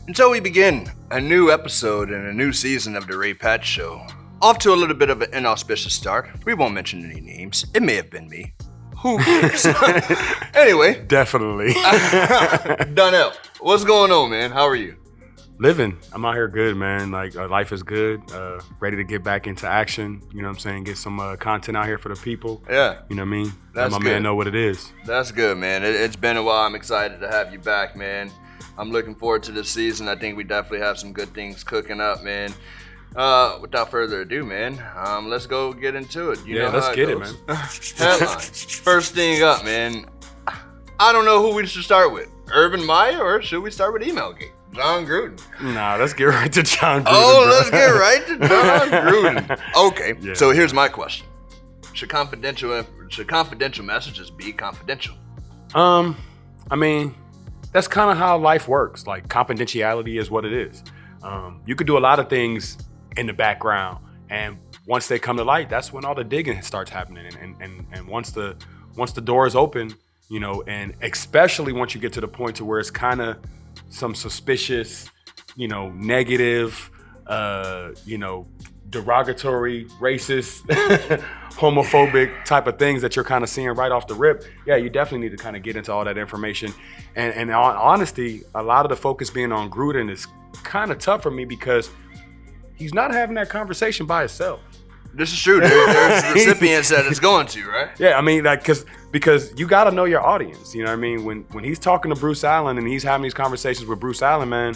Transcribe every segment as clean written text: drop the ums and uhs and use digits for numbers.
And so we begin a new episode and a new season of the Ray Patt Show. Off to a little bit of an inauspicious start. We won't mention any names. It may have been me. Who cares? Anyway. Definitely. Donnell, what's going on, man? How are you? Living. I'm out here good, man. Like, life is good. Ready to get back into action. You know what I'm saying? Get some content out here for the people. Yeah. You know what I mean? That's Let my good. man know what it is. That's good, man. It's been a while. I'm excited to have you back, man. I'm looking forward to this season. I think we definitely have some good things cooking up, man. Without further ado, man, let's go get into it. You know let's how get it, goes. man. Headlines. First thing up, man. I don't know who we should start with. Urban Meyer, or should we start with Emailgate? John Gruden. Nah, let's get right to John Gruden. Oh, bro. let's get right to John Gruden. Okay, Yeah. So here's my question. Should confidential messages be confidential? I mean, that's kind of how life works. Like, confidentiality is what it is. You could do a lot of things in the background, and once they come to light, that's when all the digging starts happening. And once the door is open, you know, and especially once you get to the point to where it's kind of some suspicious, you know, negative, you know, derogatory, racist, homophobic type of things that you're kind of seeing right off the rip, yeah, you definitely need to kind of get into all that information. And in honesty, a lot of the focus being on Gruden is kind of tough for me because he's not having that conversation by himself. This is true. There's recipients that it's going to, right? Yeah, I mean, like, because you got to know your audience. You know what I mean? When he's talking to Bruce Allen and he's having these conversations with Bruce Allen, man,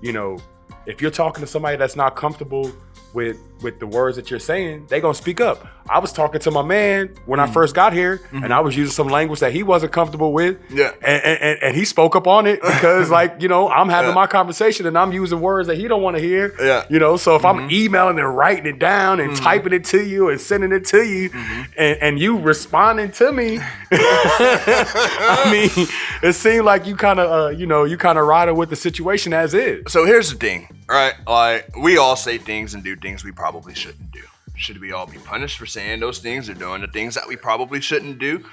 you know, if you're talking to somebody that's not comfortable with the words that you're saying, they gonna speak up. I was talking to my man when I first got here, and I was using some language that he wasn't comfortable with. Yeah. And he spoke up on it because, like, you know, I'm having my conversation and I'm using words that he don't want to hear. Yeah. You know, so if I'm emailing and writing it down and typing it to you and sending it to you, and you responding to me, I mean, it seemed like you kind of, you know, you kind of riding with the situation as is. So here's the thing, right? Like, we all say things and do things we probably shouldn't do. Should we all be punished for saying those things or doing the things that we probably shouldn't do?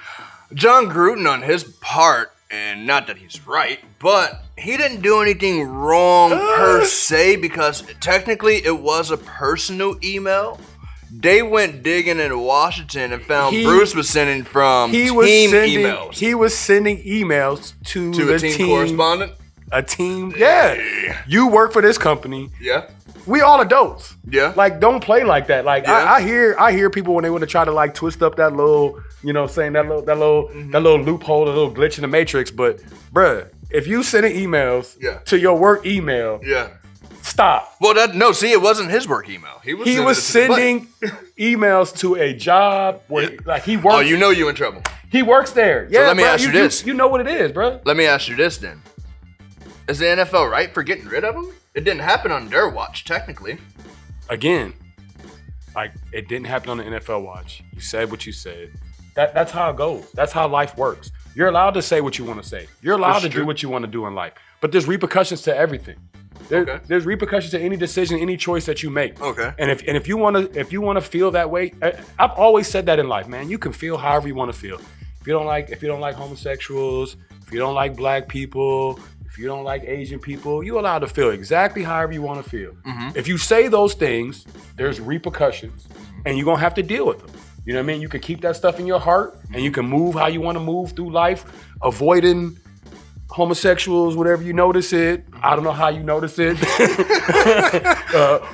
John Gruden, on his part, and not that he's right, but he didn't do anything wrong per se, because technically it was a personal email. They went digging in Washington and found Bruce was sending from emails. He was sending emails to a team correspondent? A team, yeah. You work for this company. Yeah. We all adults. Yeah. Like, don't play like that. Like, Yeah. I hear people when they want to try to, like, twist up that little, you know, saying that little loophole, that little glitch in the matrix. But, bruh, if you sending emails to your work email, stop. Well, it wasn't his work email. He was sending emails to a job where like he works. Oh, you know you in trouble. He works there. Yeah, So let me ask you you this. You know what it is, bro. Let me ask you this then. Is the NFL right for getting rid of him? It didn't happen on their watch, technically. Again, like, it didn't happen on the NFL watch. You said what you said. That's how it goes. That's how life works. You're allowed to say what you want to say. You're allowed to do what you want to do in life. But there's repercussions to everything. There's repercussions to any decision, any choice that you make. Okay. And if you want to feel that way, I've always said that in life, man. You can feel however you want to feel. If you don't like homosexuals, if you don't like black people, if you don't like Asian people, you're allowed to feel exactly however you want to feel. If you say those things, there's repercussions, and you're gonna have to deal with them. You know what I mean? You can keep that stuff in your heart, and you can move how you want to move through life, avoiding homosexuals, whatever you notice it. I don't know how you notice it.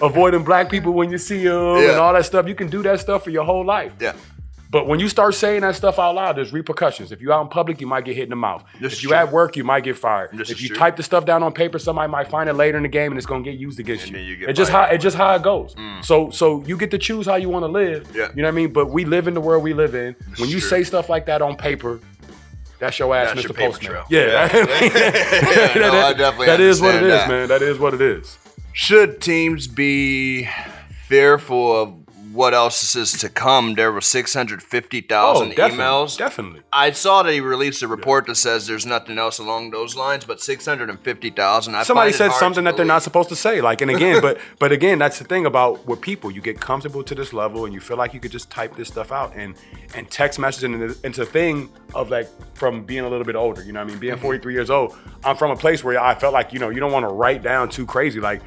Avoiding black people when you see them and all that stuff. You can do that stuff for your whole life. Yeah. But when you start saying that stuff out loud, there's repercussions. If you're out in public, you might get hit in the mouth. If you're at work, you might get fired. If you type the stuff down on paper, somebody might find it later in the game and it's gonna get used against you. It's just how it goes. So you get to choose how you want to live. Yeah. You know what I mean? But we live in the world we live in. When you say stuff like that on paper, that's your ass, Mr. Postman. Yeah. I definitely that is what it is, understand that. man. That is what it is. Should teams be fearful of what else is to come. There were 650,000 emails. Definitely. I saw that he released a report that says there's nothing else along those lines, but 650,000. Somebody said something that they're not supposed to say. Like, and again, but again, that's the thing about with people. You get comfortable to this level, and you feel like you could just type this stuff out and text messaging. It's a thing of like from being a little bit older. You know what I mean? Being 43 years old, I'm from a place where I felt like you don't want to write down too crazy. Like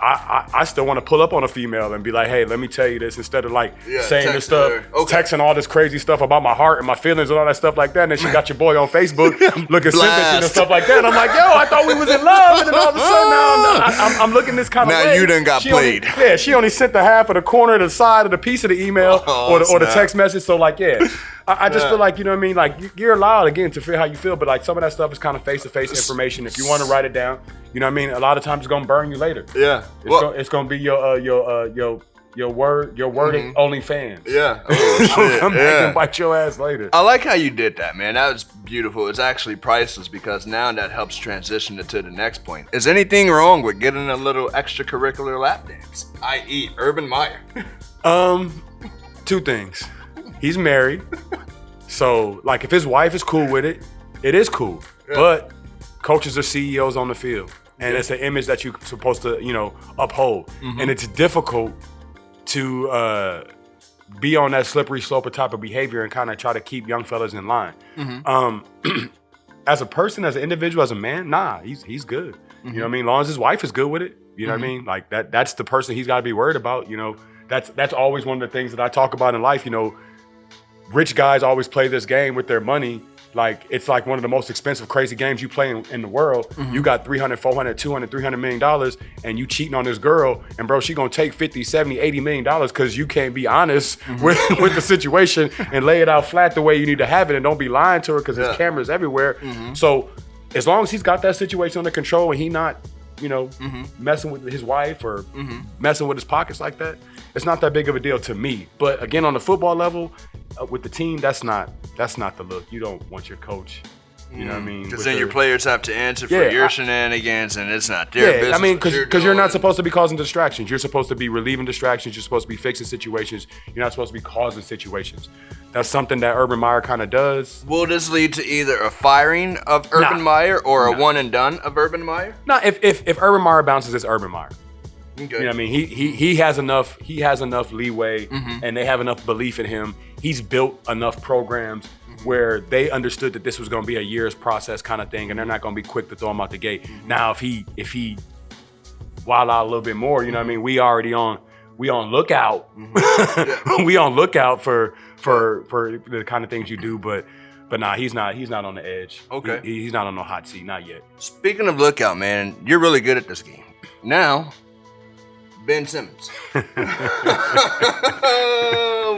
I still want to pull up on a female and be like, hey, let me tell you this, instead of like saying this stuff, texting all this crazy stuff about my heart and my feelings and all that stuff like that. And then she got your boy on Facebook looking sympathy and stuff like that. And I'm like, yo, I thought we was in love. And then all of a sudden now I'm looking this kind of way. Now you done got played. She only sent the half of the corner, the side of the piece of the email or the text message. So like, I just feel like, you know what I mean? Like you're allowed again to feel how you feel, but like some of that stuff is kind of face-to-face information. If you want to write it down, you know what I mean? A lot of times it's gonna burn you later. Yeah. It's gonna be your wording OnlyFans. Yeah. Come back and bite your ass later. I like how you did that, man. That was beautiful. It's actually priceless because now that helps transition it to the next point. Is anything wrong with getting a little extracurricular lap dance, i.e. Urban Meyer? Two things. He's married. So like if his wife is cool with it, it is cool. Yeah. But coaches are CEOs on the field. And it's an image that you're supposed to, uphold. Mm-hmm. And it's difficult to be on that slippery slope of type of behavior and kind of try to keep young fellas in line. Mm-hmm. As a person, as an individual, as a man, he's good. Mm-hmm. You know what I mean? As long as his wife is good with it, you know what I mean? Like that's the person he's got to be worried about. That's always one of the things that I talk about in life. Rich guys always play this game with their money. Like it's like one of the most expensive, crazy games you play in the world. Mm-hmm. You got $300, $400, $200, $300 million and you cheating on this girl and bro, she gonna take $50, $70, $80 million because you can't be honest with the situation and lay it out flat the way you need to have it and don't be lying to her because there's cameras everywhere. Mm-hmm. So as long as he's got that situation under control and he not, messing with his wife or messing with his pockets like that, it's not that big of a deal to me. But again, on the football level, with the team, that's not the look. You don't want your coach, you know what I mean? Because then your players have to answer for your shenanigans, and it's not their business. I mean, because you're not supposed to be causing distractions. You're supposed to be relieving distractions. You're supposed to be fixing situations. You're not supposed to be causing situations. That's something that Urban Meyer kind of does. Will this lead to either a firing of Urban Meyer or a one and done of Urban Meyer? No, if Urban Meyer bounces, it's Urban Meyer. Okay. You know what I mean? He has enough leeway and they have enough belief in him. He's built enough programs where they understood that this was going to be a year's process kind of thing and they're not going to be quick to throw him out the gate. Now if he wild out a little bit more, you know what I mean? We on lookout. We on lookout for the kind of things you do, but nah, he's not on the edge. Okay. He's not on no hot seat, not yet. Speaking of lookout, man, you're really good at this game. Now, Ben Simmons.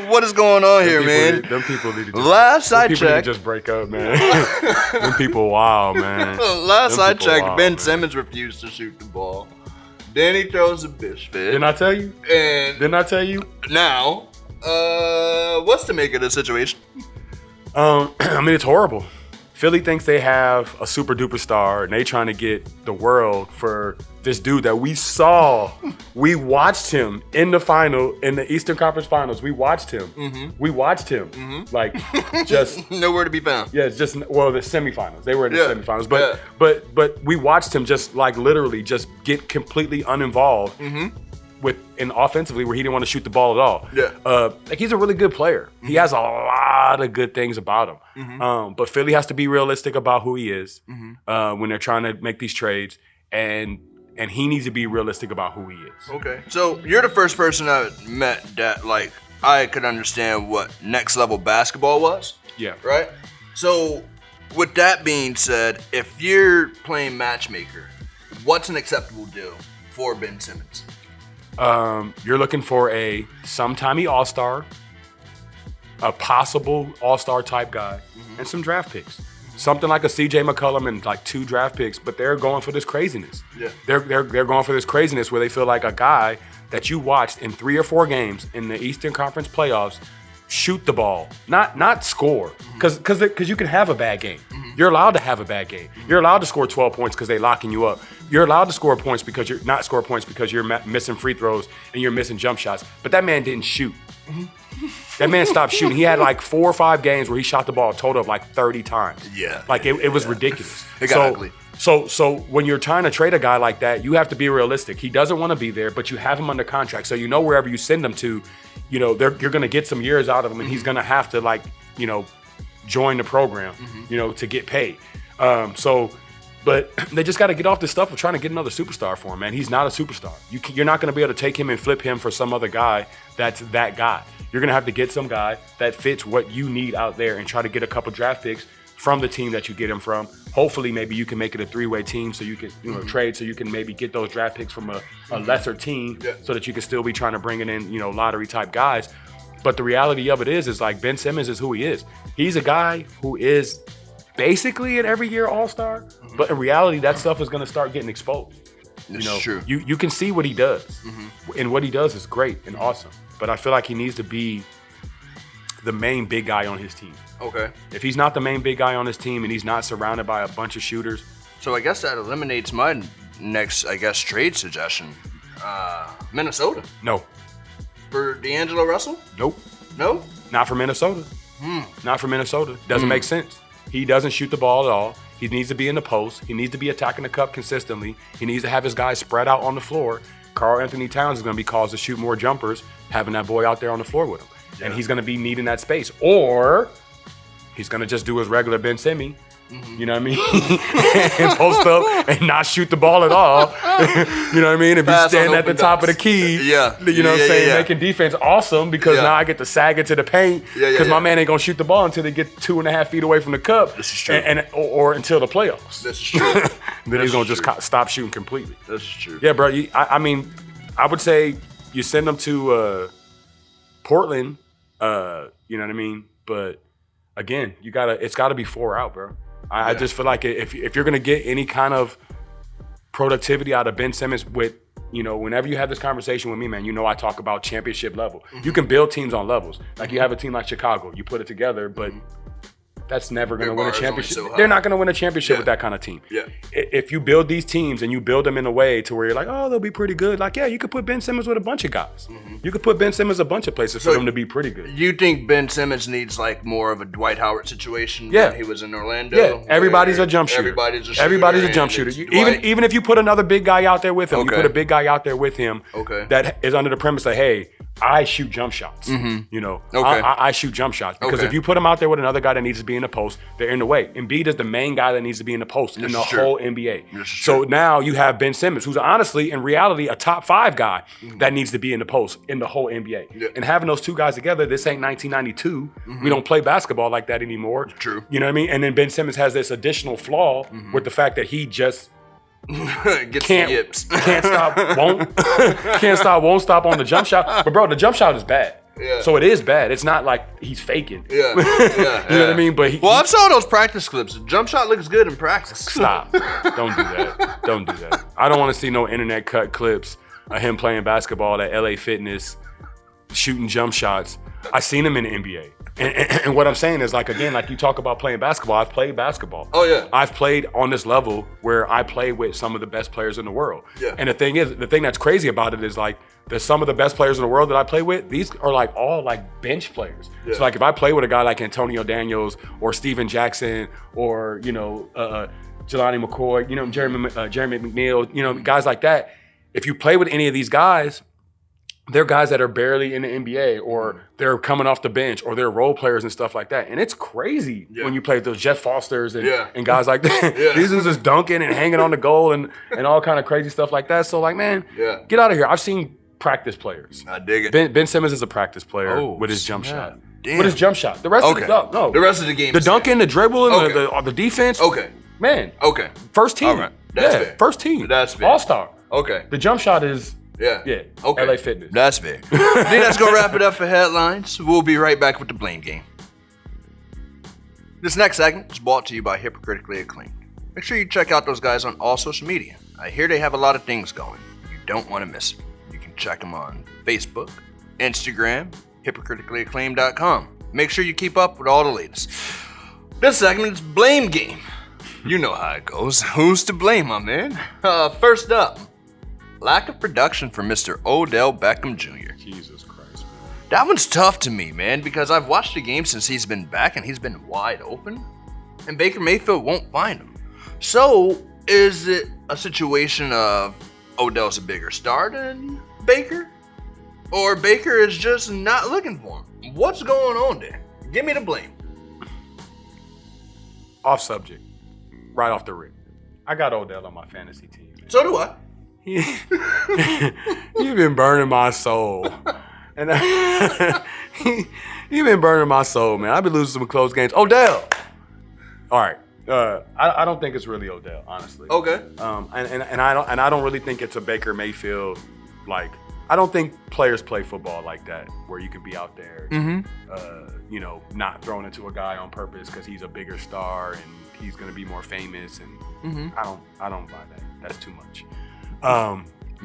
What is going on here, man? Them people need to just break up, man. Them people wild, man. Last I checked, Ben Simmons refused to shoot the ball. Then he throws a bitch fit. Didn't I tell you? Didn't I tell you? Now, what's to make of this situation? I mean, it's horrible. Philly thinks they have a super duper star and they trying to get the world for this dude that we saw. We watched him in the Eastern Conference Finals. We watched him. Mm-hmm. We watched him. Mm-hmm. Like, just nowhere to be found. Yeah, it's just the semifinals. They were in the semifinals, but we watched him just like literally just get completely uninvolved offensively where he didn't want to shoot the ball at all. Yeah, like he's a really good player. Mm-hmm. He has a lot of good things about him. Mm-hmm. But Philly has to be realistic about who he is when they're trying to make these trades, and he needs to be realistic about who he is. Okay, so you're the first person I met that like I could understand what next level basketball was. Yeah. Right. So with that being said, if you're playing matchmaker, what's an acceptable deal for Ben Simmons? You're looking for a sometimey all-star, a possible all-star type guy, and some draft picks. Something like a CJ McCollum and like 2 draft picks, but they're going for this craziness. Yeah. They're going for this craziness where they feel like a guy that you watched in 3 or 4 games in the Eastern Conference playoffs shoot the ball, not score, because you can have a bad game. You're allowed to have a bad game. You're allowed to score 12 points because they're locking you up. You're allowed to score points because you're missing free throws and you're missing jump shots. But that man didn't shoot. That man stopped shooting. He had like 4 or 5 games where he shot the ball a total of like 30 times. Yeah. Like it was ridiculous. It got ugly. So when you're trying to trade a guy like that, you have to be realistic. He doesn't want to be there, but you have him under contract. So wherever you send him to, you're going to get some years out of him, and he's going to have to join the program, to get paid. But they just got to get off this stuff of trying to get another superstar for him, man. He's not a superstar. You're not going to be able to take him and flip him for some other guy that's that guy. You're going to have to get some guy that fits what you need out there and try to get a couple draft picks from the team that you get him from. Hopefully, maybe you can make it a 3-way team so you can trade so you can maybe get those draft picks from a lesser team so that you can still be trying to bring it in, lottery type guys. But the reality of it is like Ben Simmons is who he is. He's a guy who is basically an every year all-star, but in reality, that stuff is going to start getting exposed. True. You can see what he does, and what he does is great and awesome. But I feel like he needs to be the main big guy on his team. Okay. If he's not the main big guy on his team and he's not surrounded by a bunch of shooters. So I guess that eliminates my next, trade suggestion. Minnesota. No. For D'Angelo Russell? Nope. No? Not for Minnesota. Not for Minnesota. Doesn't make sense. He doesn't shoot the ball at all. He needs to be in the post. He needs to be attacking the cup consistently. He needs to have his guys spread out on the floor. Karl Anthony Towns is going to be caused to shoot more jumpers, having that boy out there on the floor with him. Yeah. And he's going to be needing that space. Or he's going to just do his regular Ben Simmons, you know what I mean? And post up and not shoot the ball at all. You know what I mean? And be standing at the top of the key. Yeah. You know what I'm saying? Making defense awesome because now I get to sag into the paint because my man ain't going to shoot the ball until they get 2.5 feet away from the cup. This is true. Or until the playoffs. This is true. Then he's going to just stop shooting completely. This is true. Yeah, bro. I mean, I would say you send them to Portland, you know what I mean? But again, it's gotta be 4 out, bro. I just feel like if you're gonna get any kind of productivity out of Ben Simmons with, whenever you have this conversation with me, man, I talk about championship level. You can build teams on levels. Like you have a team like Chicago, you put it together, but that's never going to win a championship. They're not going to win a championship with that kind of team. Yeah. If you build these teams and you build them in a way to where you're like, oh, they'll be pretty good. Like, yeah, you could put Ben Simmons with a bunch of guys. You could put Ben Simmons a bunch of places for them to be pretty good. You think Ben Simmons needs like more of a Dwight Howard situation when he was in Orlando? Yeah, everybody's a jump shooter. Everybody's a jump shooter. Even if you put another big guy out there with him, you put a big guy out there with him that is under the premise that, hey, I shoot jump shots. I shoot jump shots. Because if you put him out there with another guy that needs to be in the post, they're in the way. Embiid is the main guy that needs to be in the post in the whole NBA. So now you have Ben Simmons, who's honestly, in reality, a top 5 guy that needs to be in the post in the whole NBA. Yeah. And having those two guys together, this ain't 1992. We don't play basketball like that anymore. True. You know what I mean? And then Ben Simmons has this additional flaw with the fact that he just can't stop, won't stop on the jump shot. But bro, the jump shot is bad. Yeah. So it is bad. It's not like he's faking. Yeah. You know what I mean? But I've saw those practice clips. The jump shot looks good in practice. Stop. Don't do that. Don't do that. I don't want to see no internet cut clips of him playing basketball at LA Fitness, shooting jump shots. I seen him in the NBA. And what I'm saying is, like, again, like you talk about playing basketball, I've played basketball. Oh, yeah. I've played on this level where I play with some of the best players in the world. Yeah. And the thing that's crazy about it is, like, there's some of the best players in the world that I play with. These are, like, all, like, bench players. Yeah. So, like, if I play with a guy like Antonio Daniels or Steven Jackson or, Jelani McCoy, Jeremy McNeil, guys like that, if you play with any of these guys, they're guys that are barely in the NBA or they're coming off the bench or they're role players and stuff like that. And it's crazy when you play those Jeff Fosters and guys like that. These are just dunking and hanging on the goal and all kind of crazy stuff like that. So, like, man, get out of here. I've seen practice players. I dig it. Ben Simmons is a practice player with his jump shot. Damn. With his jump shot. The rest of the rest of the game. The dunking, the dribbling, the defense. Okay. Man. Okay. First team. All right. That's fair. First team. That's fair. All-star. Okay. The jump shot is okay. LA Fitness. That's fair. I think that's gonna wrap it up for headlines. We'll be right back with the blame game. This next segment is brought to you by Hypocritically Acclaimed. Make sure you check out those guys on all social media. I hear they have a lot of things going. You don't want to miss it. You can check them on Facebook, Instagram, hypocriticallyacclaimed.com. Make sure you keep up with all the latest. This segment is Blame Game. You know how it goes. Who's to blame, my man? First up, lack of production for Mr. Odell Beckham Jr. Jesus Christ, man. That one's tough to me, man, because I've watched the game since he's been back and he's been wide open, and Baker Mayfield won't find him. So, is it a situation of Odell's a bigger star than Baker? Or Baker is just not looking for him? What's going on there? Give me the blame. Off subject. Right off the rip. I got Odell on my fantasy team. Man. So do I. You've been burning my soul. And you've been burning my soul, man. I've been losing some close games. Odell! All right. I don't think it's really Odell, honestly. Okay. And I don't really think it's a Baker Mayfield, like, I don't think players play football like that, where you can be out there, not thrown into a guy on purpose because he's a bigger star and he's going to be more famous. And I don't buy that. That's too much.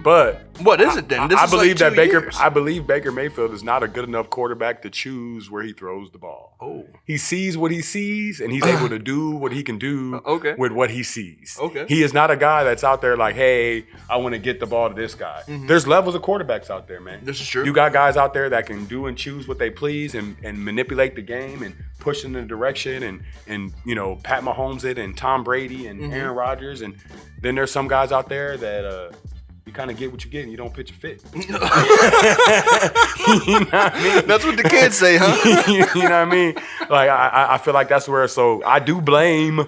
But what is it then? I believe Baker Mayfield is not a good enough quarterback to choose where he throws the ball. Oh, he sees what he sees, and he's able to do what he can do with what he sees. Okay, he is not a guy that's out there like, hey, I want to get the ball to this guy. There's levels of quarterbacks out there, man. This is true. You got guys out there that can do and choose what they please and manipulate the game and push in the direction and Pat Mahomes it and Tom Brady and Aaron Rodgers, and then there's some guys out there that you kind of get what you get and you don't pitch a fit. You know what I mean? That's what the kids say, huh? You know what I mean? Like, I feel like that's where, so I do blame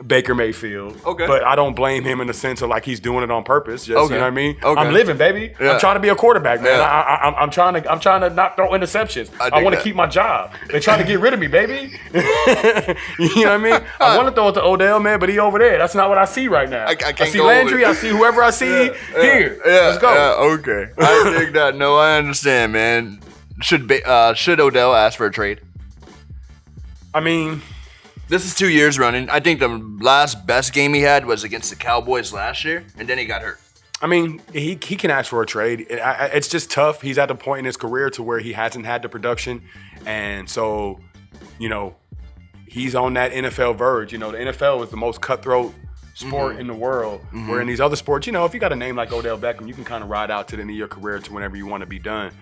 Baker Mayfield. Okay. But I don't blame him in the sense of like he's doing it on purpose. Just, you know what I mean? Okay. I'm living, baby. Yeah. I'm trying to be a quarterback, man. Yeah. I'm trying to not throw interceptions. I want to keep my job. They're trying to get rid of me, baby. You know what I mean? I want to throw it to Odell, man, but he over there. That's not what I see right now. I see Landry. I see whoever I see here. Let's go. Yeah, okay. I dig that. No, I understand, man. Should Odell ask for a trade? I mean, this is 2 years running. I think the last best game he had was against the Cowboys last year, and then he got hurt. I mean, he can ask for a trade. It's just tough. He's at the point in his career to where he hasn't had the production. And so, he's on that NFL verge. The NFL is the most cutthroat sport in the world. Where in these other sports, if you got a name like Odell Beckham, you can kind of ride out to the end of your career to whenever you want to be done.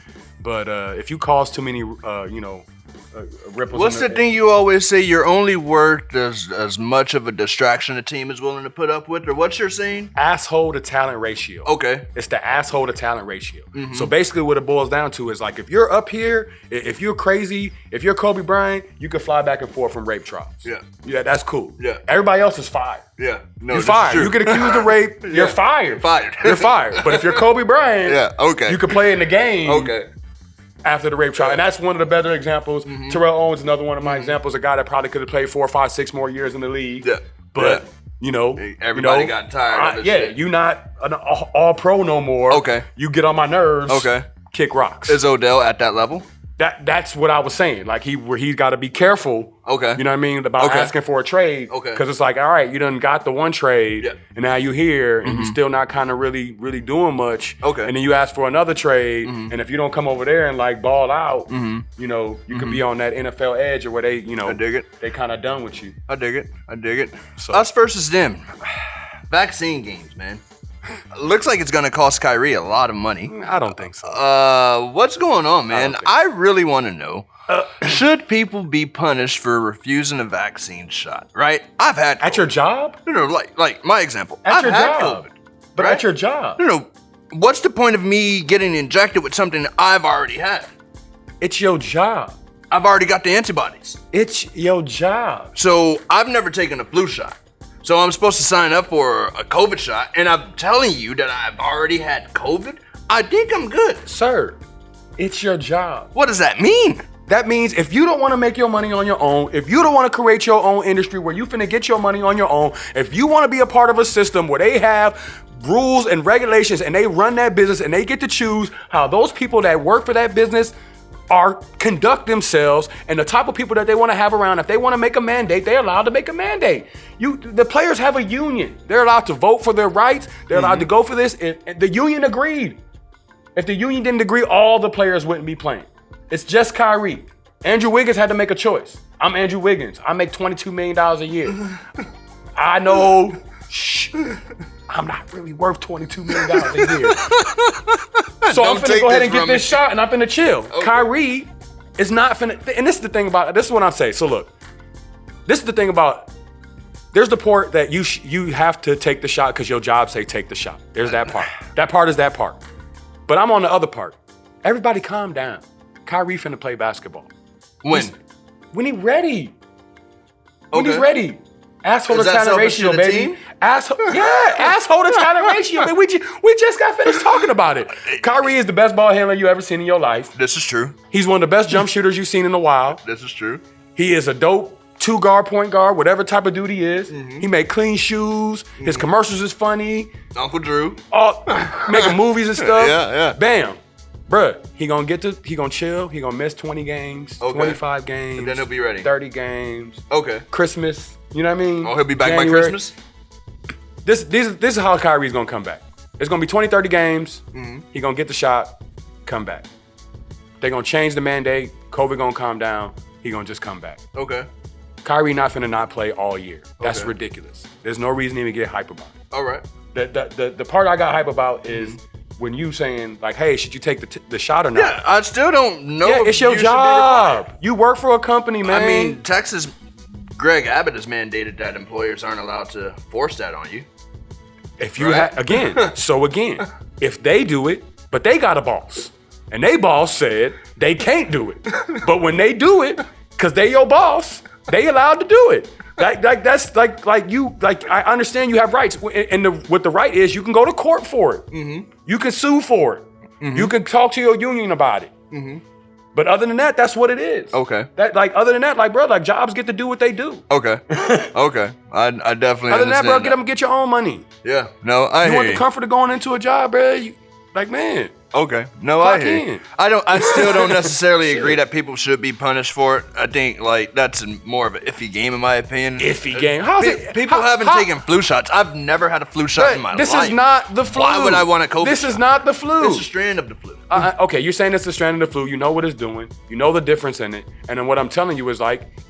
But if you cause too many, ripples. What's the thing you always say? You're only worth as much of a distraction a team is willing to put up with, or what's your saying? Asshole to talent ratio. Okay. It's the asshole to talent ratio. So basically what it boils down to is like, if you're up here, if you're crazy, if you're Kobe Bryant, you can fly back and forth from rape trials. Yeah, that's cool. Yeah. Everybody else is fired. Yeah. No, you're fired. You get accused of rape, you're fired. You're fired. But if you're Kobe Bryant, you can play in the game. After the rape trial. And that's one of the better examples. Terrell Owens, another one of my examples, a guy that probably could have played 4, 5, 6 more years in the league. But, everybody got tired of it. You're not an all-pro no more. Okay. You get on my nerves. Okay. Kick rocks. Is Odell at that level? That's what I was saying. Like, he's got to be careful. Okay. You know what I mean? About asking for a trade. Okay. Because it's like, all right, you done got the one trade, and now you here, and you're still not kind of really, really doing much. Okay. And then you ask for another trade, and if you don't come over there and like ball out, you could be on that NFL edge or where they, I dig it. They kind of done with you. I dig it. So. Us versus them. Vaccine games, man. Looks like it's going to cost Kyrie a lot of money. I don't think so. What's going on, man? I really want to know. Should people be punished for refusing a vaccine shot? Right? I've had COVID. At your job? No, like my example. At your had job. COVID, but right? at your job. No. What's the point of me getting injected with something that I've already had? It's your job. I've already got the antibodies. It's your job. So I've never taken a flu shot. So I'm supposed to sign up for a COVID shot, and I'm telling you that I've already had COVID? I think I'm good. Sir, it's your job. What does that mean? That means if you don't want to make your money on your own, if you don't want to create your own industry where you finna get your money on your own, if you want to be a part of a system where they have rules and regulations and they run that business and they get to choose how those people that work for that business conduct themselves and the type of people that they want to have around. If they want to make a mandate, they're allowed to make a mandate. The players have a union. They're allowed to vote for their rights. They're allowed to go for this. And the union agreed. If the union didn't agree, all the players wouldn't be playing. It's just Kyrie. Andrew Wiggins had to make a choice. I'm Andrew Wiggins. I make $22 million a year. I know, I'm not really worth $22 million a year. So I'm finna go ahead and get this shot and I'm finna chill. Okay. Kyrie is not finna, and this is the thing about, this is what I'm saying. So look, this is the thing about, there's the part that you have to take the shot because your job say take the shot. There's that part. That part is that part. But I'm on the other part. Everybody calm down. Kyrie finna play basketball. When he ready. When he's ready. Asshole to talent ratio, baby. Asshole to talent ratio. Man, we just got finished talking about it. Kyrie is the best ball handler you ever seen in your life. This is true. He's one of the best jump shooters you've seen in a while. This is true. He is a dope 2-guard, point guard, whatever type of dude he is. He make clean shoes. His commercials is funny. Uncle Drew. Making movies and stuff. Yeah. Bam. Bruh, he gonna chill. He gonna miss 20 games, 25 games. And then he'll be ready. 30 games. Okay. Christmas. You know what I mean? Oh, he'll be back January. By Christmas? This is how Kyrie's gonna come back. It's gonna be 20, 30 games. He gonna get the shot, come back. They're gonna change the mandate. COVID gonna calm down. He gonna just come back. Okay. Kyrie not finna not play all year. That's ridiculous. There's no reason to even get hype about it. All right. The part I got hype about is when you saying like, hey, should you take the shot or not? Yeah, I still don't know. Yeah, it's your job. You work for a company, man. I mean, Texas, Greg Abbott has mandated that employers aren't allowed to force that on you. If you again, if they do it, but they got a boss, and they boss said they can't do it, but when they do it, cause they your boss, they allowed to do it. That's I understand you have rights, and what the right is, you can go to court for it. You can sue for it. You can talk to your union about it. But other than that, that's what it is. Okay. Other than that, bro, jobs get to do what they do. Okay. Okay. I definitely. Other than that, bro, understand get up and get your own money. Yeah. No, I hear you want the comfort of going into a job, bro. Man. Okay. No, I hear you. I still don't necessarily agree that people should be punished for it. I think that's more of an iffy game in my opinion. Iffy game. How's it? People haven't taken flu shots. I've never had a flu shot in my life. This is not the flu. Why would I want a COVID This shot? is not the flu. It's a strand of the flu. Okay, you're saying it's a strand of the flu. You know what it's doing. You know the difference in it. And then what I'm telling you is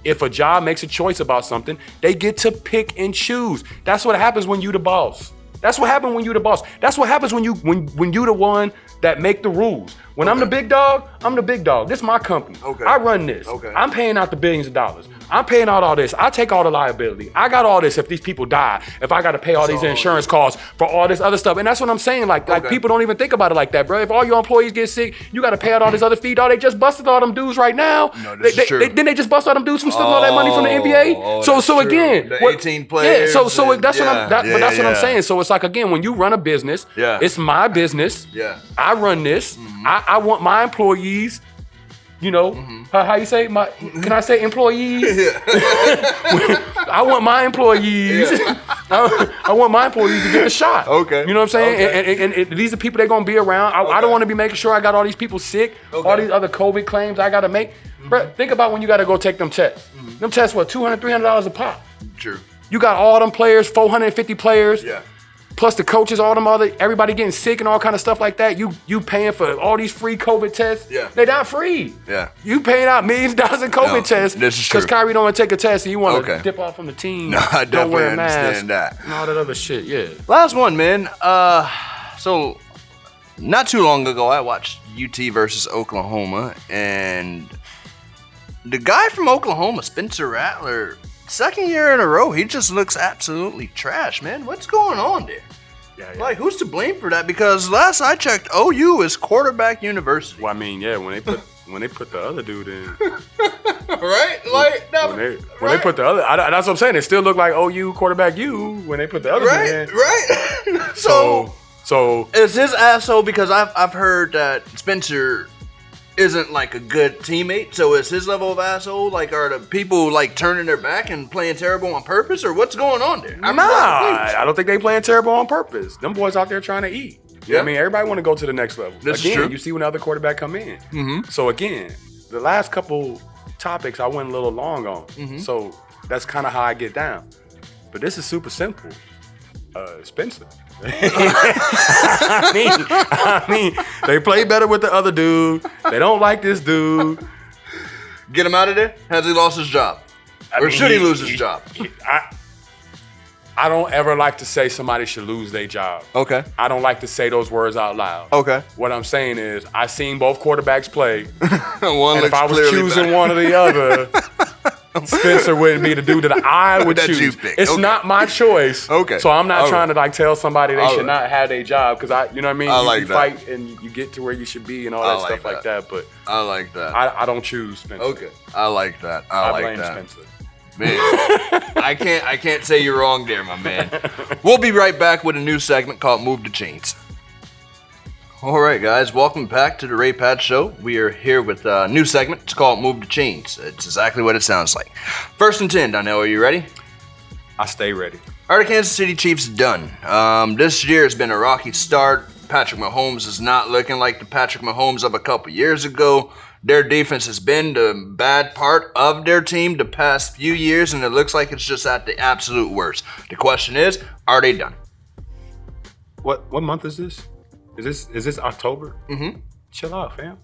if a job makes a choice about something, they get to pick and choose. That's what happens when you the boss. That's what happens when you the boss. That's what happens when you the one that make the rules. When I'm the big dog, I'm the big dog. This is my company. Okay. I run this. Okay. I'm paying out the billions of dollars. I'm paying out all this. I take all the liability. I got all this if these people die. If I got to pay all these insurance costs for all this other stuff. And that's what I'm saying. People don't even think about it like that, bro. If all your employees get sick, you got to pay out all this other fee. They just busted all them dudes right now. No, this is true. Then they just busted all them dudes from stealing all that money from the NBA. So again, the 18 players. Yeah. So that's what I'm saying. So it's again, when you run a business, it's my business. Yeah. I run this. I want my employees. How you say can I say employees? I want my employees. I want my employees to get the shot. Okay. You know what I'm saying? Okay. And these are people they're gonna be around. I don't want to be making sure I got all these people sick, all these other COVID claims I gotta make. Bro, think about when you gotta go take them tests. Them tests, what, $200, $300 a pop? True. You got all them players, 450 players. Yeah. Plus the coaches, everybody getting sick and all kind of stuff like that. You paying for all these free COVID tests. Yeah. They're not free. Yeah. You paying out millions of dollars in COVID tests. This is true. Because Kyrie don't want to take a test and you want to dip off from the team. No, I don't definitely wear a mask, understand that. and all that other shit, yeah. Last one, man. So not too long ago, I watched UT versus Oklahoma, and the guy from Oklahoma, Spencer Rattler, second year in a row, he just looks absolutely trash, man. What's going on there? Yeah. Who's to blame for that? Because last I checked, OU is quarterback university. Well, I mean, yeah, when they put the other dude in, right? When they put the other, that's what I'm saying. It still looked like OU quarterback when they put the other dude in. Right. So is his asshole because I've heard that Spencer isn't a good teammate, so is his level of asshole are the people turning their back and playing terrible on purpose, or what's going on there? I don't think they playing terrible on purpose. Them boys out there trying to eat. Yeah. I mean, everybody want to go to the next level. This is true. You see when the other quarterback come in. So again, the last couple topics I went a little long on. So that's kind of how I get down. But this is super simple. Spencer. I mean, they play better with the other dude. They don't like this dude. Get him out of there? Has he lost his job? Should he lose his job? I don't ever like to say somebody should lose their job. Okay. I don't like to say those words out loud. Okay. What I'm saying is, I've seen both quarterbacks play, and if I was choosing one or the other, Spencer wouldn't be the dude that I would choose. It's not my choice. Okay. So I'm not trying to like tell somebody they should not have their job because you know what I mean? I you fight and you get to where you should be and all that stuff like that. But I like that. I don't choose Spencer. Okay. I like that. I like blame that. Spencer. Man, I can't say you're wrong there, my man. We'll be right back with a new segment called Move the Chains. All right, guys, welcome back to the Ray Patt Show. We are here with a new segment. It's called Move the Chains. It's exactly what it sounds like. 1st and 10, Donnell, are you ready? I stay ready. Are the Kansas City Chiefs done? This year has been a rocky start. Patrick Mahomes is not looking like the Patrick Mahomes of a couple years ago. Their defense has been the bad part of their team the past few years, and it looks like it's just at the absolute worst. The question is, are they done? What month is this? Is this October? Mm-hmm. Chill out, fam.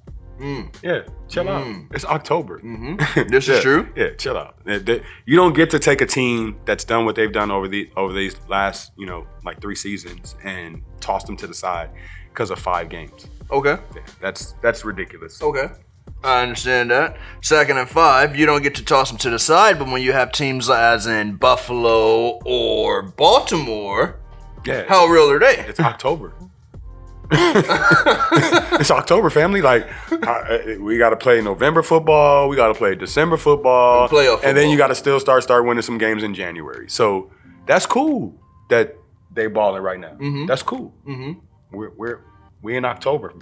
Yeah, chill out. It's October. Mm-hmm. This is true? Yeah, chill out. You don't get to take a team that's done what they've done over these last, like 3 seasons and toss them to the side because of 5 games. Okay. Yeah, that's ridiculous. Okay. I understand that. 2nd and 5, you don't get to toss them to the side, but when you have teams as in Buffalo or Baltimore, how real are they? It's October. It's October, family. Like, we got to play November football. We got to play December football. Playoff football. And then you got to still start winning some games in January. So that's cool that they balling right now. Mm-hmm. That's cool. Mm-hmm. We in October.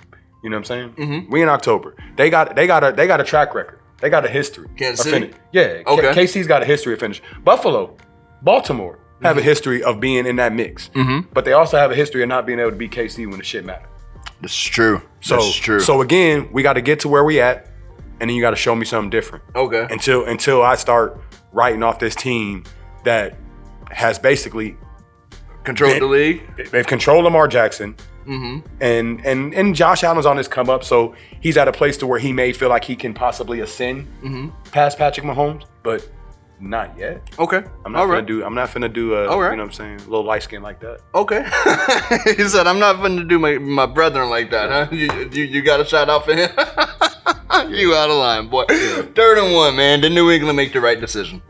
You know what I'm saying? Mm-hmm. We in October. They got a track record. They got a history. Kansas City? Yeah. Okay. KC's got a history of finish. Buffalo, Baltimore have a history of being in that mix. Mm-hmm. But they also have a history of not being able to beat KC when the shit matters. This is true. This is true. So again, we got to get to where we at, and then you got to show me something different. Okay. Until I start writing off this team that has basically controlled the league. They've controlled Lamar Jackson. Mm-hmm. And Josh Allen's on his come up, so he's at a place to where he may feel like he can possibly ascend past Patrick Mahomes, but not yet. Okay. I'm not finna do a you know what I'm saying, a little light skin like that. Okay. He said I'm not finna do my brethren like that, huh? You got a shout out for him? You out of line, boy. Yeah. 3rd and 1, man. Did New England make the right decision?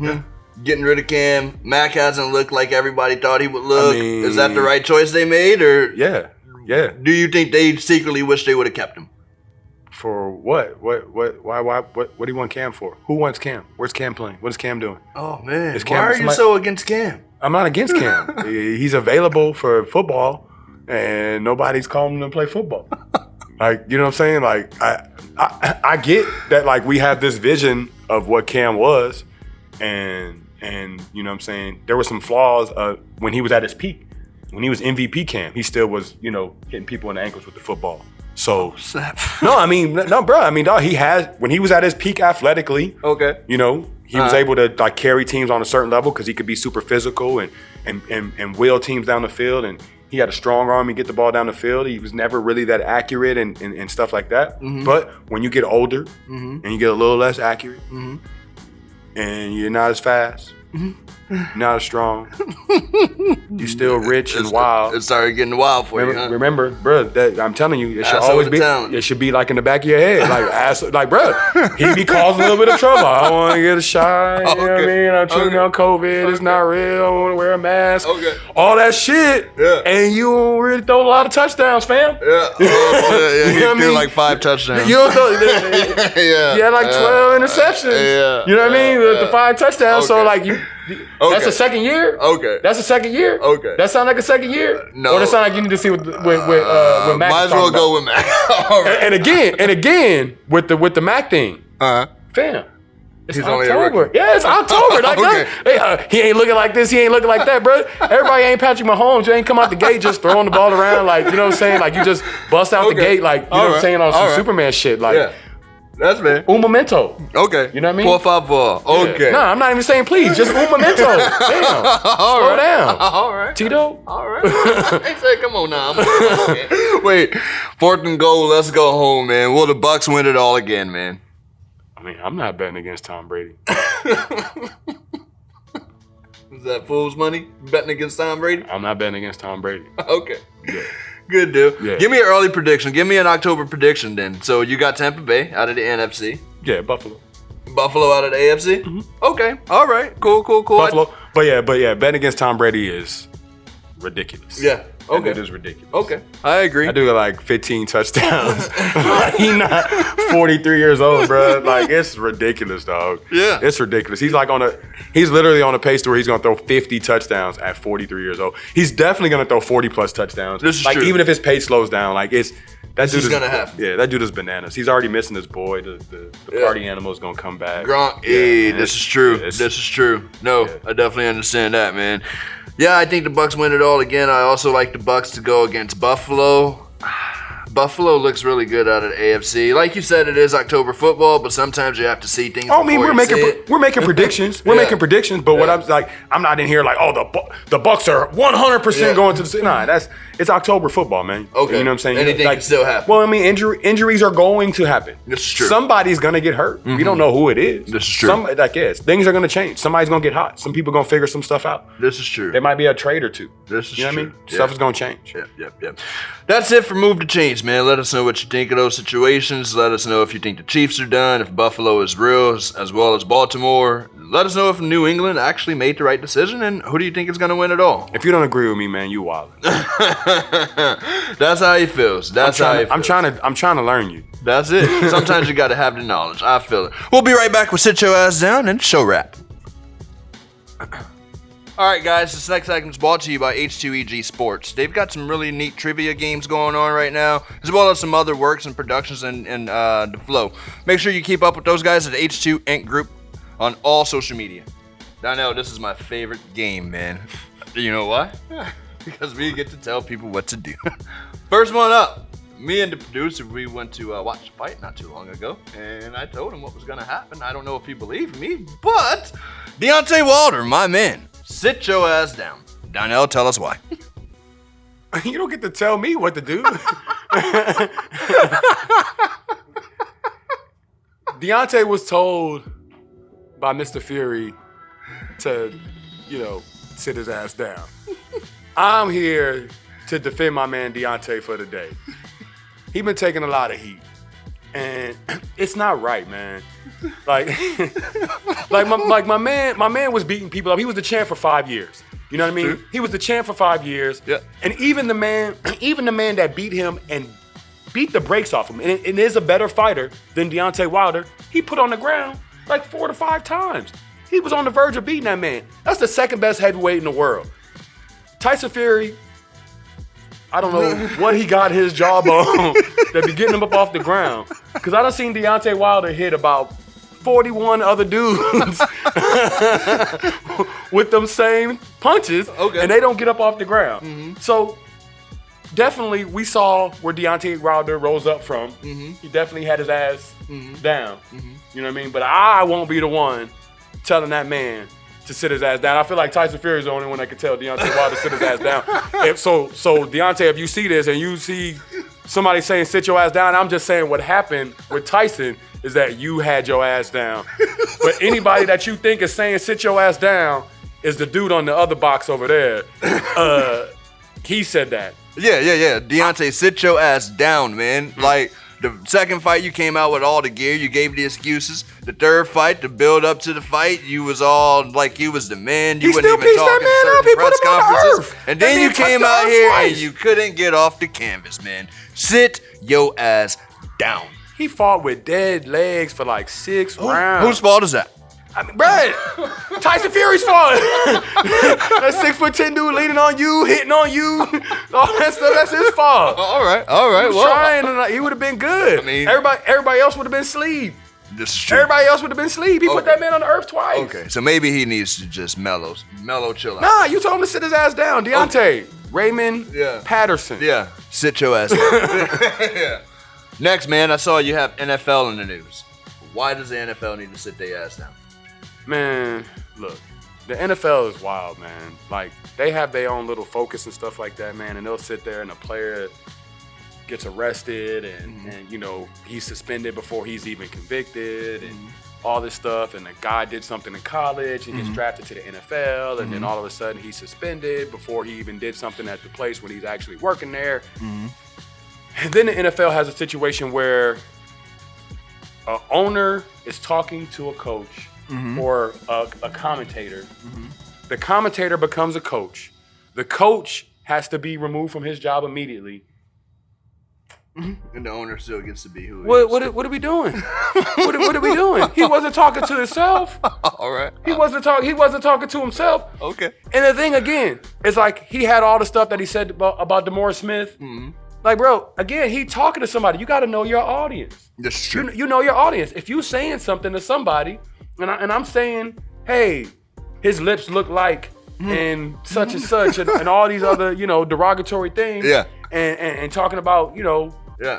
Yeah. Getting rid of Cam. Mac hasn't looked like everybody thought he would look. Is that the right choice they made, or yeah? Do you think they secretly wish they would have kept him? For what? Why? What do you want Cam for? Who wants Cam? Where's Cam playing? What is Cam doing? Oh man, why are you so against Cam? I'm not against Cam. He's available for football, and nobody's calling him to play football. Like, you know what I'm saying? Like, I get that. Like, we have this vision of what Cam was, and you know what I'm saying, there were some flaws when he was at his peak. When he was MVP Cam, he still was, hitting people in the ankles with the football. So, no, bro. I mean, dog, when he was at his peak athletically, okay, he was able to like carry teams on a certain level because he could be super physical and wheel teams down the field, and he had a strong arm and get the ball down the field. He was never really that accurate and stuff like that. Mm-hmm. But when you get older and you get a little less accurate and you're not as fast, not as strong, you still rich and wild. It started getting wild for you, huh? Remember, bro, that I'm telling you, it should always be. It should be like in the back of your head, like, bro, he be causing a little bit of trouble. I want to get a shot. You know what I mean? I'm treating on COVID. It's not real. I want to wear a mask. Okay. All that shit. Yeah. And you don't really throw a lot of touchdowns, fam. Yeah. He threw like 5 touchdowns. You don't throw. Yeah. He had like 12 interceptions. Yeah. You know what I mean? The 5 touchdowns. Okay. So like you. Okay. That's a second year? Okay. That's a second year? Okay. That sound like a second year? No. Or that sound like you need to see what Mac might as well go with Mac. All right. And again, with the Mac thing. Fam. It's October. Yeah, it's October. Like, okay. He ain't looking like this. He ain't looking like that, bro. Everybody ain't Patrick Mahomes. You ain't come out the gate just throwing the ball around. Like, you know what I'm saying? Like, you just bust out the gate. Like, you know what I'm saying? On some Superman shit. Like, That's fair. Un momento. Okay. You know what I mean? Por favor. Okay. No, I'm not even saying please. Just un momento. Damn. Slow down. All right. Tito? All right. Hey, say, come on now. Wait, 4th and goal. Let's go home, man. Will the Bucks win it all again, man? I mean, I'm not betting against Tom Brady. Is that fool's money? Betting against Tom Brady? I'm not betting against Tom Brady. Okay. Yeah. Good deal. Yeah. Give me an early prediction. Give me an October prediction then. So you got Tampa Bay out of the NFC. Yeah, Buffalo. Buffalo out of the AFC? Mm-hmm. Okay. All right. Cool. Buffalo. But yeah, betting against Tom Brady is ridiculous. Yeah. Okay. It is ridiculous. Okay. I agree. I do like 15 touchdowns. He's not 43 years old, bro. Like, it's ridiculous, dog. Yeah. It's ridiculous. He's literally on a pace to where he's going to throw 50 touchdowns at 43 years old. He's definitely going to throw 40 plus touchdowns. This is like, true. Even if his pace slows down, like, this is gonna happen. Yeah, that dude is bananas. He's already missing his boy. The party animal is gonna come back. Gronk. Yeah, hey, this is true. This is true. No, Yeah. I definitely understand that, man. Yeah, I think the Bucks win it all again. I also like the Bucks to go against Buffalo. Buffalo looks really good out of the AFC. Like you said, it is October football, but sometimes you have to see things. I mean, we're making predictions. We're making predictions, but what I'm not in here like, oh, the Bucks are 100% going to the. Nah, it's October football, man. Okay, you know what I'm saying? Anything can still happen. Well, I mean, injuries are going to happen. This is true. Somebody's gonna get hurt. We don't know who it is. This is true. Things are gonna change. Somebody's gonna get hot. Some people are gonna figure some stuff out. This is true. There might be a trade or two. This is you know true. what I mean? Yeah. Stuff is gonna change. Yep. That's it for Move to Change, man. Let us know what you think of those situations. Let us know if you think the Chiefs are done, if Buffalo is real, as well as Baltimore. Let us know if New England actually made the right decision, and who do you think is going to win it all? If you don't agree with me, man, you wildin'. That's how he feels. I'm trying to learn you. That's it. Sometimes you got to have the knowledge. I feel it. We'll be right back with Sit Your Ass Down and Show Wrap. All right, guys, this next segment is brought to you by H2EG Sports. They've got some really neat trivia games going on right now, as well as some other works and productions in the flow. Make sure you keep up with those guys at H2 Inc. Group on all social media. Donnell, this is my favorite game, man. You know why? Because we get to tell people what to do. First one up. Me and the producer, we went to watch a fight not too long ago, and I told him what was going to happen. I don't know if he believed me, but Deontay Wilder, my man, sit your ass down. Donnell, tell us why. You don't get to tell me what to do. Deontay was told by Mr. Fury to, sit his ass down. I'm here to defend my man Deontay for the day. He been taking a lot of heat, and it's not right, man. Like my man was beating people up. He was the champ for 5 years. You know what I mean? True. He was the champ for 5 years. Yeah. And even the man that beat him and beat the brakes off him, and is a better fighter than Deontay Wilder, he put on the ground like 4 to 5 times. He was on the verge of beating that man. That's the second best heavyweight in the world. Tyson Fury, I don't know what he got his job on that be getting him up off the ground. Because I done seen Deontay Wilder hit about 41 other dudes with them same punches, and they don't get up off the ground. Mm-hmm. So definitely we saw where Deontay Wilder rose up from. Mm-hmm. He definitely had his ass down. Mm-hmm. You know what I mean? But I won't be the one telling that man to sit his ass down. I feel like Tyson Fury is the only one that can tell Deontay Wilder to sit his ass down. So Deontay, if you see this and you see somebody saying sit your ass down, I'm just saying what happened with Tyson is that you had your ass down. But anybody that you think is saying sit your ass down is the dude on the other box over there. He said that. Yeah. Deontay, sit your ass down, man. Like, the second fight, you came out with all the gear. You gave the excuses. The third fight, the build up to the fight, you was all like you was the man. You wouldn't even talk in certain press conferences. And then you came out here and you couldn't get off the canvas, man. Sit your ass down. He fought with dead legs for like 6 rounds. Whose fault is that? I mean, bruh, Tyson Fury's fault. That 6'10" dude leaning on you, hitting on you, all that stuff, that's his fault. All right. He was trying, and he would have been good. I mean, everybody else would have been sleep. This is true. Everybody else would have been sleep. He put that man on the earth twice. Okay, so maybe he needs to just mellow, chill out. Nah, you told him to sit his ass down. Deontay, Raymond, Patterson. Yeah, sit your ass down. Yeah. Next, man, I saw you have NFL in the news. Why does the NFL need to sit their ass down? Man, look, the NFL is wild, man. Like, they have their own little focus and stuff like that, man, and they'll sit there and a player gets arrested and you know, he's suspended before he's even convicted and all this stuff, and the guy did something in college and gets drafted to the NFL, and then all of a sudden he's suspended before he even did something at the place when he's actually working there. And then the NFL has a situation where an owner is talking to a coach or a commentator. The commentator becomes a coach. The coach has to be removed from his job immediately. And the owner still gets to be who he What are we doing? what are we doing? He wasn't talking to himself. All right. He wasn't talking to himself. Okay. And the thing again is like he had all the stuff that he said about DeMaurice Smith. Like, bro, again, he talking to somebody. You got to know your audience. That's true. You know your audience. If you saying something to somebody, and I'm saying, hey, his lips look like and such and such, and all these other, you know, derogatory things. Yeah. And talking about, you know,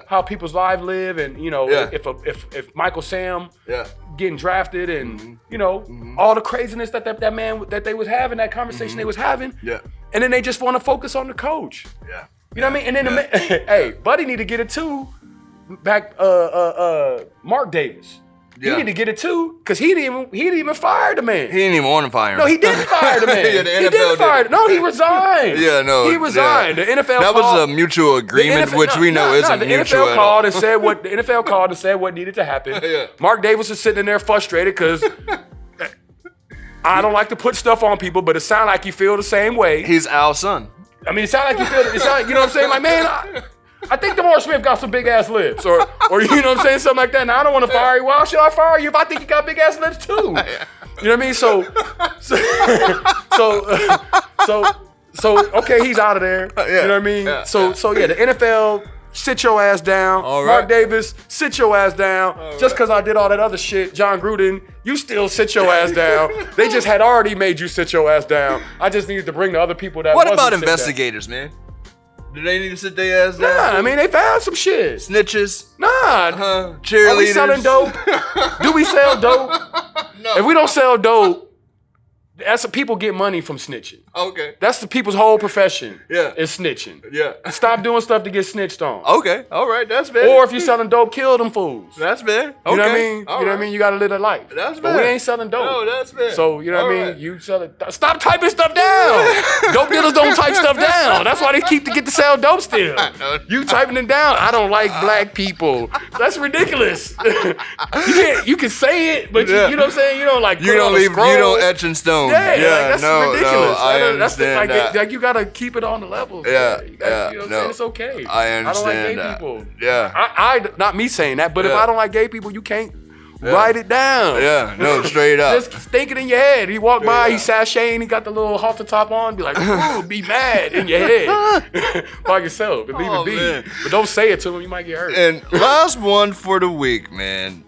how people's lives live, and you know, if Michael Sam getting drafted, and you know, all the craziness that man that they was having, that conversation they was having, and then they just want to focus on the coach. You know what I mean? And then hey, Buddy need to get it too. Back Mark Davis. He need to get it too, because he didn't even fire the man. He didn't even want to fire him. No, he didn't fire the man. The NFL he didn't fire him. No, he resigned. He resigned. The NFL that was a mutual agreement, which we know isn't mutual. The NFL called and said what the NFL called and said what needed to happen. Mark Davis was sitting in there frustrated because I don't like to put stuff on people, but it sounds like you feel the same way. He's Al's son. I mean, it sounds like you feel. It sound, you know what I'm saying? Like, man, I think DeMaurice Smith got some big ass lips, or you know what I'm saying, something like that. Now I don't want to fire you. Why should I fire you if I think you got big ass lips too? You know what I mean? So okay, he's out of there. You know what I mean? So the NFL, sit your ass down. All right. Mark Davis, sit your ass down. Just because I did all that other shit, John Gruden, you still sit your ass down. They just had already made you sit your ass down. I just needed to bring the other people that. What about investigators, man? Do they need to sit their ass down? Nah, I mean, they found some shit. Snitches? Nah. Cheerleaders? Are we selling dope? Do we sell dope? No. If we don't sell dope, that's what people get money from snitching. Okay. That's the people's whole profession. Yeah. Is snitching. Yeah. Stop doing stuff to get snitched on. Okay. All right. That's fair. Or if you're selling dope, kill them fools. That's fair. Okay. You know what I mean? All you know what I mean? You got to live a life. That's fair. But we ain't selling dope. No, that's fair. So, you know what I mean? Right. You sell it. Stop typing stuff down. Dope dealers don't type stuff down. That's why they keep to get to sell dope still. You typing it down. I don't like black people. That's ridiculous. You can say it, but you know what I'm saying? You don't like you don't leave. You don't etch in stone. Yeah, like, that's ridiculous. No, I understand that's like you gotta keep it on the level. Yeah, you know what I'm saying? It's okay. I understand I don't like gay that. people. Yeah. I not me saying that, but if I don't like gay people, you can't write it down. Yeah, no, straight up. Just think it in your head. He walked by, he sashaying, he got the little halter top on, be like, ooh, be mad in your head by yourself and leave it be. Man. But don't say it to him, you might get hurt. And last one for the week, man.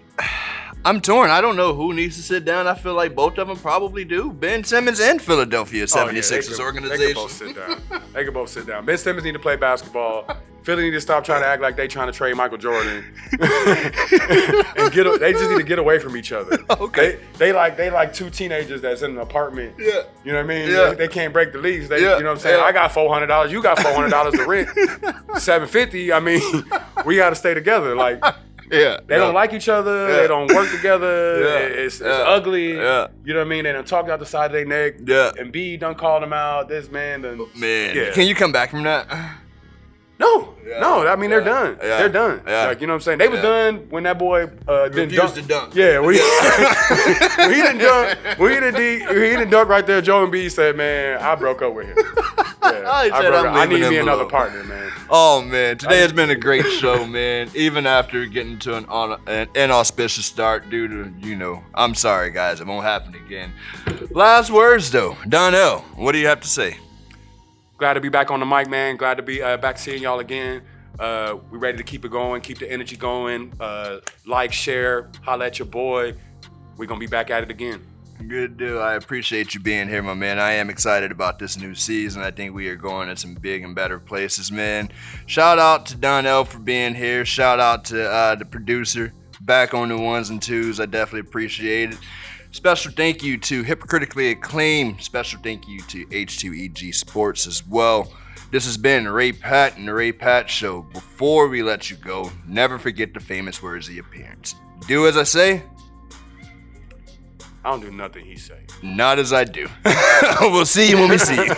I'm torn. I don't know who needs to sit down. I feel like both of them probably do. Ben Simmons and Philadelphia 76ers organization. They could both sit down. They could both sit down. Ben Simmons need to play basketball. Philly need to stop trying to act like they trying to trade Michael Jordan. And they just need to get away from each other. Okay. They like two teenagers that's in an apartment. Yeah. You know what I mean? Yeah. They can't break the lease. You Yeah. know what I'm saying? Yeah. I got $400. You got $400 to rent. $750. I mean, we got to stay together. Like. Yeah. They don't like each other. Yeah. They don't work together. Yeah. It's ugly. Yeah. You know what I mean? They done talked out the side of their neck. Yeah. And B done called them out. This man done. Man. Yeah. Can you come back from that? No. Yeah. No. I mean, they're done. Yeah. They're done. Yeah. Like, you know what I'm saying? They was done when that boy didn't Refused dunk. to dunk. Yeah. When he didn't dunk. When he didn't dunk right there, Joe and B said, man, I broke up with him. Yeah, He said, I need leaving me him another alone. partner, man. Oh, man. Today has been a great show, man. Even after getting to an inauspicious start due to, you know, I'm sorry, guys. It won't happen again. Last words, though. Donnell, what do you have to say? Glad to be back on the mic, man. Glad to be back seeing y'all again. We ready to keep it going, keep the energy going. Like, share, holla at your boy. We're going to be back at it again. Good deal. I appreciate you being here, my man. I am excited about this new season. I think we are going to some big and better places, man. Shout out to Donnell for being here. Shout out to the producer, back on the ones and twos. I definitely appreciate it. Special thank you to Hypocritically Acclaimed. Special thank you to H2EG Sports as well. This has been Ray Patt and the Ray Patt Show. Before we let you go, never forget the famous words of the appearance. Do as I say. I don't do nothing he say. Not as I do. We'll see you when we see you.